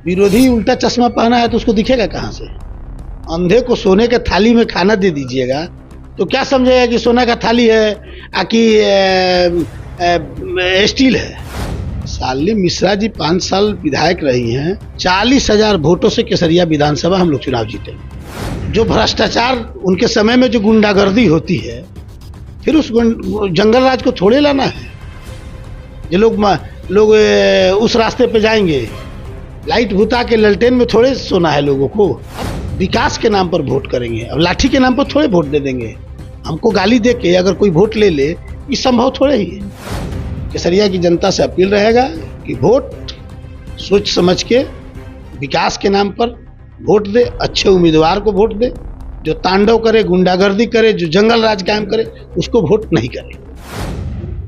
विरोधी उल्टा चश्मा पहना है तो उसको दिखेगा कहाँ से? अंधे को सोने के थाली में खाना दे दीजिएगा तो क्या समझेगा कि सोना का थाली है कि स्टील है। शालिनी मिश्रा जी 5 साल विधायक रही हैं, 40,000 वोटों से केसरिया विधानसभा हम लोग चुनाव जीते। जो भ्रष्टाचार उनके समय में जो गुंडागर्दी होती है, फिर उस जंगल राज को थोड़े लाना है। ये लोग उस रास्ते पे जाएंगे, लाइट भुता के ललटेन में थोड़े सोना है लोगों को। विकास के नाम पर वोट करेंगे, अब लाठी के नाम पर थोड़े वोट दे देंगे। हमको गाली दे के अगर कोई वोट ले ले, ये संभव थोड़े ही है। केसरिया की जनता से अपील रहेगा कि वोट सोच समझ के विकास के नाम पर वोट दे, अच्छे उम्मीदवार को वोट दे। जो तांडव करे, गुंडागर्दी करे, जो जंगल राज कायम करे, उसको वोट नहीं करे।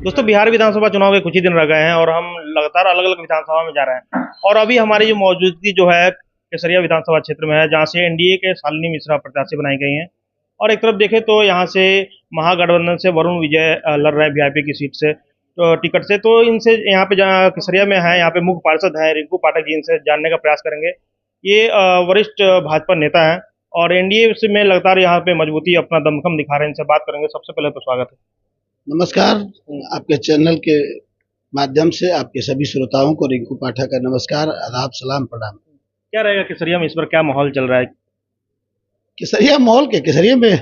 दोस्तों, बिहार विधानसभा चुनाव के कुछ ही दिन रह गए हैं और हम लगातार अलग अलग विधानसभा में जा रहे हैं। और अभी हमारी जो मौजूदगी जो है केसरिया विधानसभा क्षेत्र में है, जहां से एनडीए के शालिनी मिश्रा प्रत्याशी बनाई गई हैं। और एक तरफ देखें तो यहाँ से महागठबंधन से वरुण विजय लड़ रहे हैं वीआईपी की सीट से, तो टिकट से। तो इनसे यहाँ पे केसरिया में है, यहाँ पे मुख्य पार्षद है रिंकू पाठक जी, इनसे जानने का प्रयास करेंगे। ये वरिष्ठ भाजपा नेता है और एनडीए से में लगातार यहाँ पे मजबूती अपना दमखम दिखा रहे हैं। इनसे बात करेंगे। सबसे पहले तो स्वागत है। नमस्कार। आपके चैनल के माध्यम से आपके सभी श्रोताओं को रिंकू पाठक का नमस्कार, आदाब, सलाम, प्रणाम। क्या रहेगा केसरिया में इस बार, क्या माहौल चल रहा है? केसरिया माहौल के केसरिया में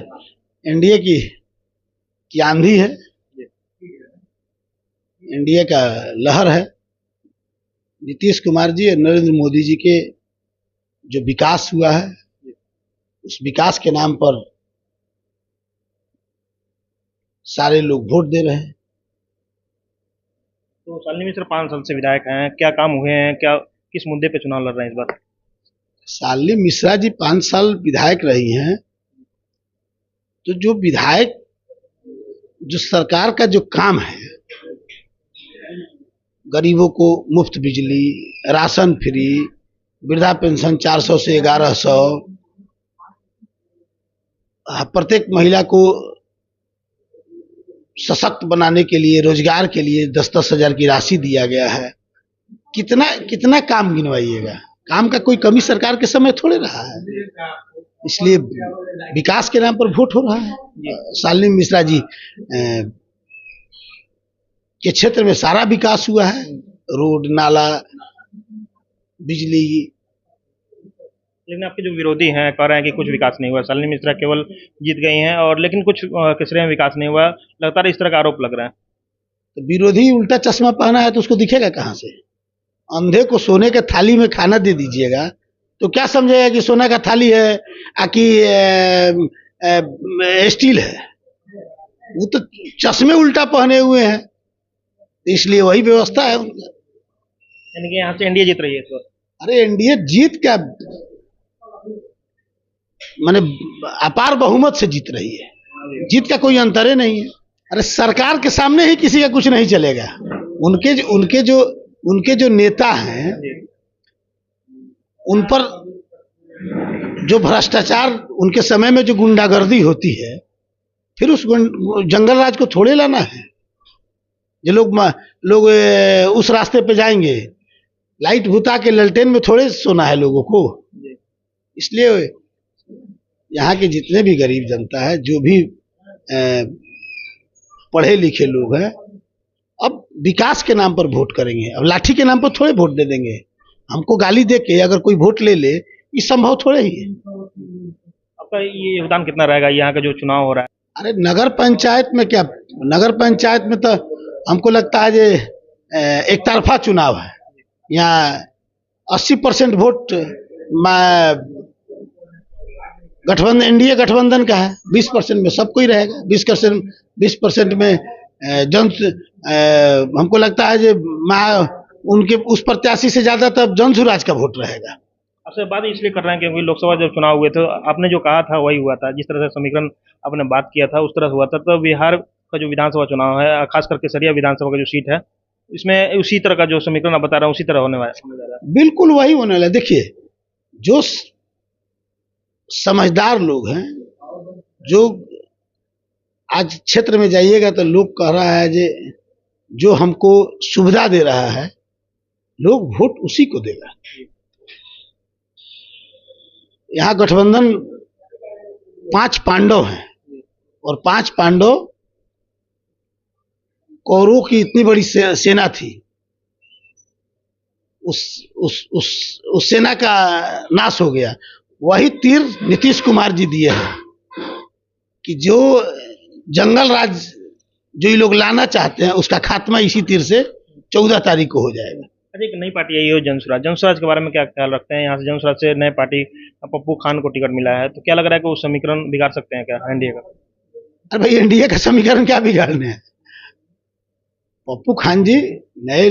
एनडीए की आंधी है, एनडीए का लहर है। नीतीश कुमार जी और नरेंद्र मोदी जी के जो विकास हुआ है, उस विकास के नाम पर सारे लोग वोट दे रहे हैं। तो शालिनी मिश्रा 5 साल से विधायक हैं, क्या काम हुए हैं, क्या किस मुद्दे पे चुनाव लड़ रहे हैं इस बार? शालिनी मिश्रा जी 5 साल विधायक रही हैं, तो जो विधायक, जो सरकार का जो काम है, गरीबों को मुफ्त बिजली, राशन फ्री, वृद्धा पेंशन 400 से 1100, प्रत्येक महिला को सशक्त बनाने के लिए, रोजगार के लिए 10-10 हजार की राशि दिया गया है। कितना काम गिनवाइएगा? काम का कोई कमी सरकार के समय थोड़े रहा है। इसलिए विकास के नाम पर वोट हो रहा है। शालिनी मिश्रा जी के क्षेत्र में सारा विकास हुआ है, रोड, नाला, बिजली। लेकिन आपके जो विरोधी हैं कह रहे हैं कि कुछ विकास नहीं हुआ, शालिनी मिश्रा केवल जीत गई हैं और लेकिन कुछ केसरिया में विकास नहीं हुआ, लगातार इस तरह का आरोप लग रहा है। तो विरोधी उल्टा चश्मा पहना है तो उसको दिखेगा कहाँ से? अंधे को सोने के थाली में खाना दे दीजिएगा तो क्या समझेगा कि सोना का थाली है कि स्टील है? वो तो चश्मे उल्टा पहने हुए हैं, इसलिए वही व्यवस्था है उनका। यानी कि यहाँ से एनडीए जीत रही है इस बार? अरे एनडीए जीत क्या, माने अपार बहुमत से जीत रही है। जीत का कोई अंतर ही नहीं है। अरे सरकार के सामने ही किसी का कुछ नहीं चलेगा। उनके जो नेता हैं, उन पर जो भ्रष्टाचार, उनके समय में जो गुंडागर्दी होती है, फिर उस जंगल राज को थोड़े लाना है। ये लोग उस रास्ते पे जाएंगे, लाइट भुता के ललटेन में थोड़े सोना है लोगों को। इसलिए यहाँ के जितने भी गरीब जनता है, जो भी पढ़े लिखे लोग हैं, अब विकास के नाम पर वोट करेंगे, अब लाठी के नाम पर थोड़े वोट दे देंगे। हमको गाली दे के अगर कोई वोट ले ले, ये संभव थोड़े ही है। आपका ये योगदान कितना रहेगा यहाँ का जो चुनाव हो रहा है? अरे नगर पंचायत में क्या, नगर पंचायत में तो हमको लगता है जे एक तरफा चुनाव है। यहाँ 80% वोट गठबंधन, एनडीए गठबंधन का है। 20% में सबको ही रहेगा। 20% में हमको लगता है जे उनके उस प्रत्याशी से ज्यादा तब जन सुराज का वोट रहेगा। आपसे बात इसलिए कर रहे हैं क्योंकि लोकसभा जब चुनाव हुए थे, आपने जो कहा था वही हुआ था। जिस तरह से समीकरण आपने बात किया था उस तरह से हुआ था। तो बिहार का जो विधानसभा चुनाव है, खासकर केसरिया विधानसभा का जो सीट है, इसमें उसी तरह का जो समीकरण आप बता रहे हैं उसी तरह होने वाला है। बिल्कुल वही होने वाला है। देखिए, जो समझदार लोग हैं, जो आज क्षेत्र में जाइएगा तो लोग कह रहा है जे जो हमको सुविधा दे रहा है, लोग वोट उसी को देगा। यहाँ गठबंधन 5 पांडव हैं और 5 पांडव कौरवों की इतनी बड़ी सेना थी, उस सेना का नाश हो गया। वही तीर नीतीश कुमार जी दिए हैं कि जो जंगल राज जो ये लोग लाना चाहते हैं उसका खात्मा इसी तीर से 14 तारीख को हो जाएगा। अच्छा, एक नई पार्टी आई है जनसुराज, जनसुराज के बारे में क्या ख्याल रखते हैं? यहाँ से जनसुराज से नई पार्टी पप्पू खान को टिकट मिला है, तो क्या लग रहा है कि वो समीकरण बिगाड़ सकते हैं क्या एनडीए का? अरे भाई, एनडीए का समीकरण क्या बिगाड़ने हैं? पप्पू खान जी नए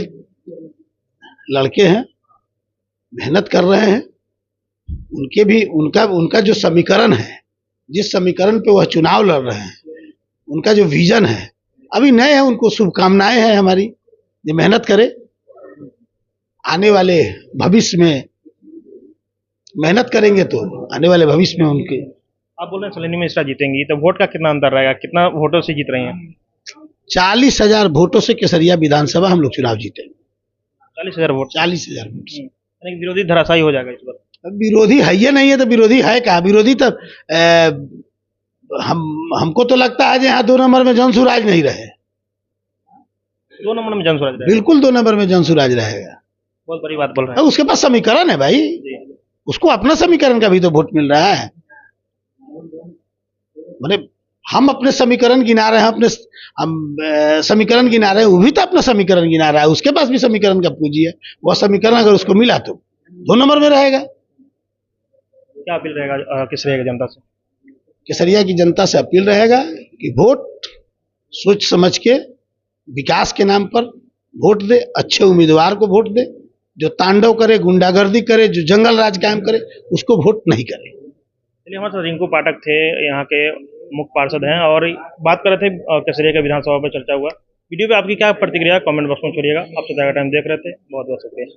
लड़के हैं, मेहनत कर रहे हैं। उनके भी उनका जो समीकरण है, जिस समीकरण पे वह चुनाव लड़ रहे हैं, उनका जो विजन है, अभी नए हैं, उनको शुभकामनाएं हैं हमारी। ये मेहनत करे, आने वाले भविष्य में मेहनत करेंगे तो आने वाले भविष्य में उनके। आप बोल रहे हैं शालिनी मिश्रा जीतेंगी, तो वोट का कितना अंतर रहेगा? कितना वोटों से जीत रही हैं? 40,000 वोटों से केसरिया विधानसभा हम लोग चुनाव जीतेंगे। 40,000 वोट? 40,000 वोट से। यानी कि विरोधी धराशायी हो जाएगा इस बार। अब विरोधी है ये नहीं है तो विरोधी है क्या? विरोधी तो हमको तो लगता है यहाँ 2 नंबर में जनसुराज नहीं रहे। 2 नंबर में जनसुराज रहेगा? बिल्कुल 2 नंबर में जनसुराज रहेगा। बहुत बड़ी बात बोल रहे हैं। उसके पास समीकरण है भाई, उसको अपना समीकरण का भी तो वोट मिल रहा है। माने हम अपने समीकरण गिना रहे हैं, हम समीकरण गिना रहे हैं, वो भी तो अपना समीकरण गिना रहा है, उसके पास भी समीकरण का पूंजी है। वह समीकरण अगर उसको मिला तो 2 नंबर में रहेगा। क्या अपील रहेगा केसरिया की जनता से? केसरिया की जनता से अपील रहेगा कि वोट सोच समझ के विकास के नाम पर वोट दे, अच्छे उम्मीदवार को वोट दे। जो तांडव करे, गुंडागर्दी करे, जो जंगल राज कायम करे, उसको वोट नहीं करे। चलिए, हमारे साथ रिंकू पाठक थे, यहाँ के मुख्य पार्षद हैं, और बात कर रहे थे केसरिया के विधानसभा पर चर्चा हुआ। वीडियो पे आपकी क्या प्रतिक्रिया कमेंट बॉक्स में छोड़िएगा। आप सदा का टाइम देख रहे थे, बहुत बहुत शुक्रिया।